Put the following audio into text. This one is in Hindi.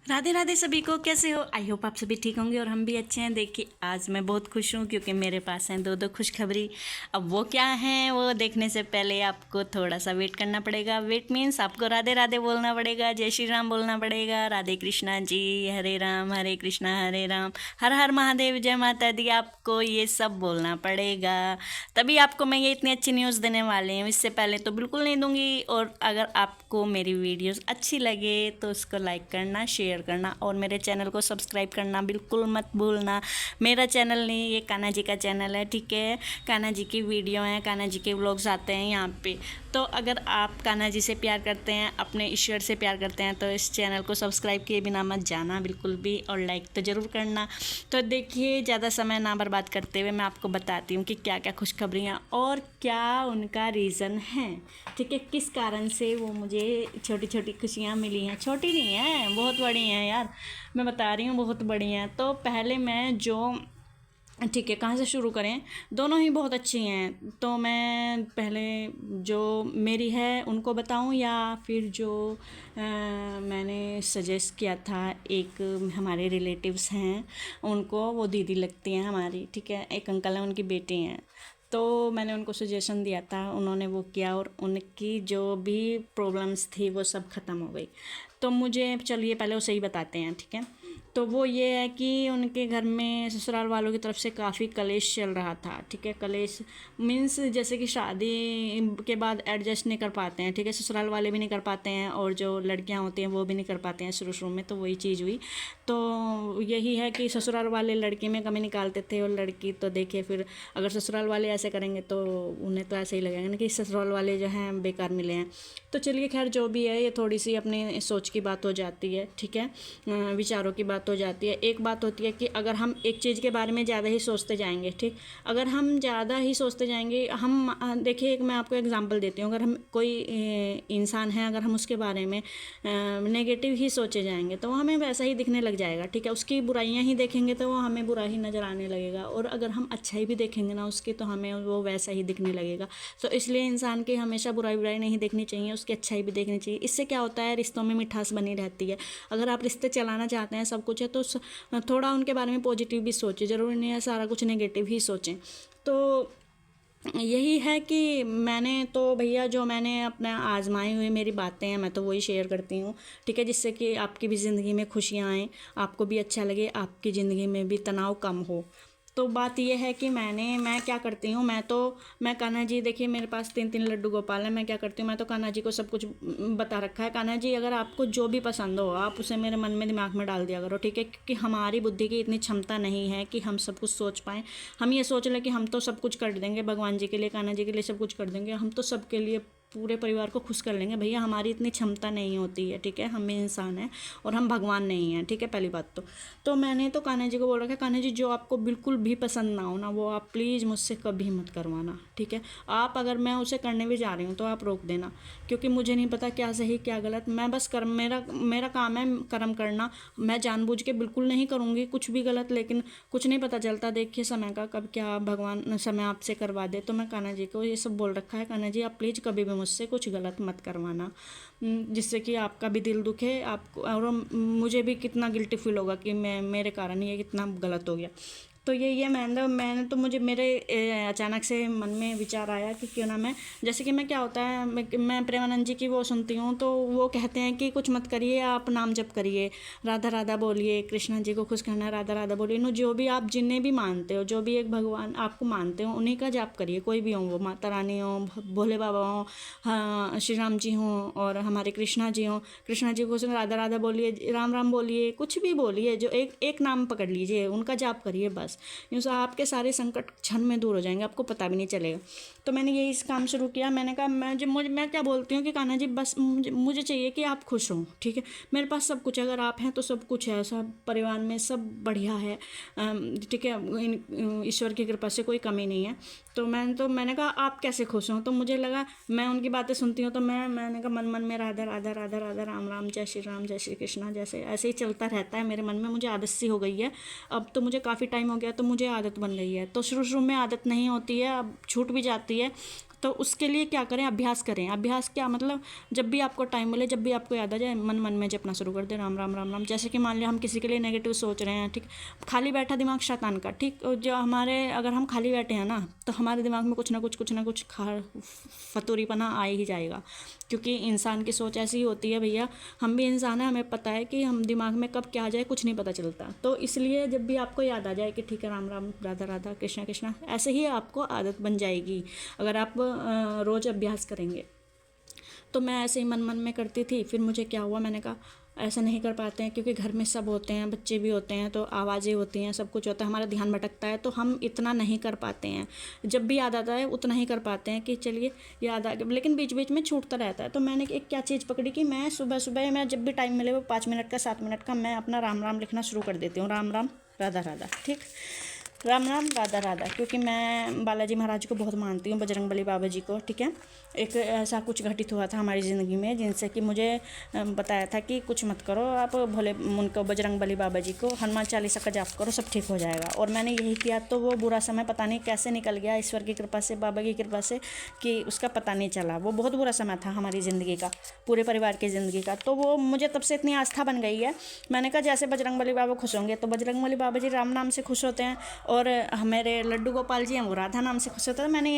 राधे राधे सभी को। कैसे हो? आई होप आप सभी ठीक होंगे और हम भी अच्छे हैं। देखिए आज मैं बहुत खुश हूँ क्योंकि मेरे पास हैं दो खुशखबरी। अब वो क्या हैं वो देखने से पहले आपको थोड़ा सा वेट करना पड़ेगा। वेट मीन्स आपको राधे राधे बोलना पड़ेगा, जय श्री राम बोलना पड़ेगा, राधे कृष्णा जी, हरे राम हरे कृष्णा हरे राम, हर हर महादेव, जय माता दी, आपको ये सब बोलना पड़ेगा। तभी आपको मैं ये इतनी अच्छी न्यूज़ देने वाली हूँ। इससे पहले तो बिल्कुल नहीं दूंगी। और अगर आपको मेरी वीडियोस अच्छी लगे तो उसको लाइक करना, शेयर करना और मेरे चैनल को सब्सक्राइब करना बिल्कुल मत भूलना। मेरा चैनल नहीं, ये कान्हा जी का चैनल है, ठीक है। कान्हा जी की वीडियो हैं, कान्हा जी के व्लॉग्स आते हैं यहाँ पे। तो अगर आप कान्हा जी से प्यार करते हैं, अपने ईश्वर से प्यार करते हैं, तो इस चैनल को सब्सक्राइब किए बिना मत जाना बिल्कुल भी, और लाइक तो ज़रूर करना। तो देखिए ज़्यादा समय ना बर्बाद करते हुए मैं आपको बताती हूँ कि क्या क्या खुशखबरियाँ और क्या उनका रीज़न है, ठीक है। किस कारण से वो मुझे छोटी छोटी खुशियाँ मिली हैं। छोटी नहीं है, बहुत बड़ी हैं यार, मैं बता रही हूँ बहुत बड़ी हैं। तो पहले मैं जो, ठीक है, कहाँ से शुरू करें? दोनों ही बहुत अच्छी हैं। तो मैं पहले जो मेरी है उनको बताऊं या फिर जो मैंने सजेस्ट किया था, एक हमारे रिलेटिव्स हैं उनको, वो दीदी लगती हैं हमारी, ठीक है। एक अंकल हैं, उनकी बेटी हैं। तो मैंने उनको सजेशन दिया था, उन्होंने वो किया और उनकी जो भी प्रॉब्लम्स थी वो सब ख़त्म हो गई। तो मुझे चलिए पहले वो सही बताते हैं, ठीक है। तो वो ये है कि उनके घर में ससुराल वालों की तरफ से काफ़ी कलेश चल रहा था, ठीक है। कलेश मीन्स जैसे कि शादी के बाद एडजस्ट नहीं कर पाते हैं, ठीक है। ससुराल वाले भी नहीं कर पाते हैं और जो लड़कियां होती हैं वो भी नहीं कर पाते हैं शुरू शुरू में। तो वही चीज़ हुई। तो यही है कि ससुराल वाले लड़की में कमी निकालते थे और लड़की तो देखिए फिर अगर ससुराल वाले ऐसे करेंगे तो उन्हें तो ऐसे ही लगेगा ना कि ससुराल वाले जो हैं बेकार मिले हैं। तो चलिए खैर जो भी है, ये थोड़ी सी अपनी सोच की बात हो जाती है, ठीक है, विचारों की बात हो जाती है। एक बात होती है कि अगर हम एक चीज़ के बारे में ज़्यादा ही सोचते जाएंगे, ठीक, अगर हम ज़्यादा ही सोचते जाएंगे, हम देखिए एक मैं आपको एग्जांपल देती हूँ। अगर हम कोई इंसान है, अगर हम उसके बारे में नेगेटिव ही सोचे जाएंगे तो वो हमें वैसा ही दिखने लग जाएगा, ठीक है। उसकी बुराइयां ही देखेंगे तो वो हमें बुरा ही नज़र आने लगेगा, और अगर हम अच्छाई भी देखेंगे ना उसकी तो हमें वो वैसा ही दिखने लगेगा। तो इसलिए इंसान की हमेशा बुराई बुराई नहीं देखनी चाहिए, उसकी अच्छाई भी देखनी चाहिए। इससे क्या होता है, रिश्तों में मिठास बनी रहती है। अगर आप रिश्ते चलाना चाहते हैं, सब कुछ है, तो थोड़ा उनके बारे में पॉजिटिव भी सोचें, ज़रूरी नहीं है सारा कुछ नेगेटिव ही सोचें। तो यही है कि मैंने तो भैया जो मैंने अपना आजमाई हुई मेरी बातें हैं, मैं तो वही शेयर करती हूँ, ठीक है, जिससे कि आपकी भी ज़िंदगी में खुशियाँ आएँ, आपको भी अच्छा लगे, आपकी ज़िंदगी में भी तनाव कम हो। तो बात यह है कि मैं क्या करती हूँ, मैं कान्हा जी, देखिए मेरे पास 3 3 लड्डू गोपाल हैं। मैं क्या करती हूँ, मैं तो कान्हा जी को सब कुछ बता रखा है। कान्हा जी अगर आपको जो भी पसंद हो आप उसे मेरे मन में दिमाग में डाल दिया करो, ठीक है। क्योंकि हमारी बुद्धि की इतनी क्षमता नहीं है कि हम सब कुछ सोच पाएँ। हम ये सोच लें कि हम तो सब कुछ कर देंगे भगवान जी के लिए, कान्हा जी के लिए सब कुछ कर देंगे, हम तो सबके लिए पूरे परिवार को खुश कर लेंगे। भैया हमारी इतनी क्षमता नहीं होती है, ठीक है। हम भी इंसान हैं और हम भगवान नहीं हैं, ठीक है, पहली बात तो मैंने तो कान्हा जी को बोल रखा है, कान्हा जी जो आपको बिल्कुल भी पसंद ना हो ना, वो आप प्लीज़ मुझसे कभी मत करवाना, ठीक है। आप अगर मैं उसे करने भी जा रही हूँ तो आप रोक देना, क्योंकि मुझे नहीं पता क्या सही क्या गलत। मैं बस कर्म, मेरा मेरा काम है कर्म करना। मैं जानबूझ के बिल्कुल नहीं करूँगी कुछ भी गलत, लेकिन कुछ नहीं पता चलता देखिए समय का, कब क्या भगवान समय आपसे करवा दे। तो मैं कान्हा जी को ये सब बोल रखा है, कान्हा जी आप प्लीज़ कभी भी मुझसे कुछ गलत मत करवाना, जिससे कि आपका भी दिल दुखे, आपको और मुझे भी कितना गिल्टी फील होगा कि मेरे कारण ये कितना गलत हो गया। तो यही है। मैंने तो मुझे मेरे अचानक से मन में विचार आया कि क्यों ना मैं, जैसे कि मैं क्या होता है, मैं प्रेमानंद जी की वो सुनती हूँ, तो वो कहते हैं कि कुछ मत करिए, आप नाम जप करिए, राधा राधा बोलिए, कृष्णा जी को खुश करना है, राधा राधा बोलिए। नो जो भी आप जिन्हें भी मानते हो, जो भी एक भगवान आपको मानते हो, उन्हीं का जाप करिए, कोई भी हो, वो माता रानी हो, भोले बाबा हो, हाँ श्री राम जी हों, और हमारे कृष्णा जी हों, कृष्णा जी को राधा राधा बोलिए, राम राम बोलिए, कुछ भी बोलिए, जो एक एक नाम पकड़ लीजिए, उनका जाप करिए बस। यूँ से आपके सारे संकट क्षण में दूर हो जाएंगे, आपको पता भी नहीं चलेगा। तो मैंने यही इस काम शुरू किया। मैंने कहा मैं क्या बोलती हूँ कि कान्हा जी बस मुझे चाहिए कि आप खुश हों, ठीक है। मेरे पास सब कुछ है, अगर आप हैं तो सब कुछ है, सब परिवार में सब बढ़िया है, ठीक है, ईश्वर की कृपा से कोई कमी नहीं है। तो मैंने कहा आप कैसे खुश हों। तो मुझे लगा, मैं उनकी बातें सुनती हूँ तो मैंने कहा मन मन में राधा राधा राधा राधा, राम राम, जय श्री राम, जय श्री कृष्णा, जैसे ऐसे ही चलता रहता है मेरे मन में। मुझे आदत सी हो गई है अब तो, मुझे काफ़ी टाइम हो गया तो मुझे आदत बन गई है। तो शुरू शुरू में आदत नहीं होती है, अब छूट भी जाती है। तो उसके लिए क्या करें, अभ्यास करें। अभ्यास क्या मतलब, जब भी आपको टाइम मिले, जब भी आपको याद आ जाए, मन मन में जपना शुरू कर दें राम राम राम राम। जैसे कि मान लिया हम किसी के लिए नेगेटिव सोच रहे हैं, ठीक, खाली बैठा दिमाग शैतान का, ठीक, जो हमारे अगर हम खाली बैठे हैं ना तो हमारे दिमाग में कुछ ना कुछ फतूरीपना आ ही जाएगा, क्योंकि इंसान की सोच ऐसी ही होती है भैया। हम भी इंसान हैं, हमें पता है कि हम दिमाग में कब क्या आ जाए कुछ नहीं पता चलता। तो इसलिए जब भी आपको याद आ जाए कि ठीक है राम राम राधा राधा कृष्णा कृष्णा, ऐसे ही आपको आदत बन जाएगी अगर आप रोज़ अभ्यास करेंगे। तो मैं ऐसे ही मन मन में करती थी। फिर मुझे क्या हुआ, मैंने कहा ऐसा नहीं कर पाते हैं, क्योंकि घर में सब होते हैं, बच्चे भी होते हैं, तो आवाज़ें होती हैं, सब कुछ होता है, हमारा ध्यान भटकता है, तो हम इतना नहीं कर पाते हैं। जब भी याद आता है उतना ही कर पाते हैं कि चलिए याद आ गया, लेकिन बीच बीच में छूटता रहता है। तो मैंने एक क्या चीज़ पकड़ी कि मैं सुबह सुबह, मैं जब भी टाइम मिले वो 5 मिनट का 7 मिनट का, मैं अपना राम राम लिखना शुरू कर देती हूँ, राम राम राधा राधा, ठीक, राम राम राधा राधा। क्योंकि मैं बालाजी महाराज को बहुत मानती हूँ, बजरंगबली बाबा जी को, ठीक है। एक ऐसा कुछ घटित हुआ था हमारी ज़िंदगी में जिनसे कि मुझे बताया था कि कुछ मत करो आप, भोले उनको बजरंगबली बाबा जी को हनुमान चालीसा का जाप करो, सब ठीक हो जाएगा। और मैंने यही किया, तो वो बुरा समय पता नहीं कैसे निकल गया, ईश्वर की कृपा से, बाबा की कृपा से, कि उसका पता नहीं चला। वो बहुत बुरा समय था हमारी ज़िंदगी का, पूरे परिवार की ज़िंदगी का। तो वो मुझे तब से इतनी आस्था बन गई है, मैंने कहा जैसे बजरंगबली बाबा खुश होंगे तो बजरंगबली बाबा जी राम नाम से खुश होते हैं, और हमारे लड्डू गोपाल जी हैं वो राधा नाम से खुश होते हैं। मैंने ये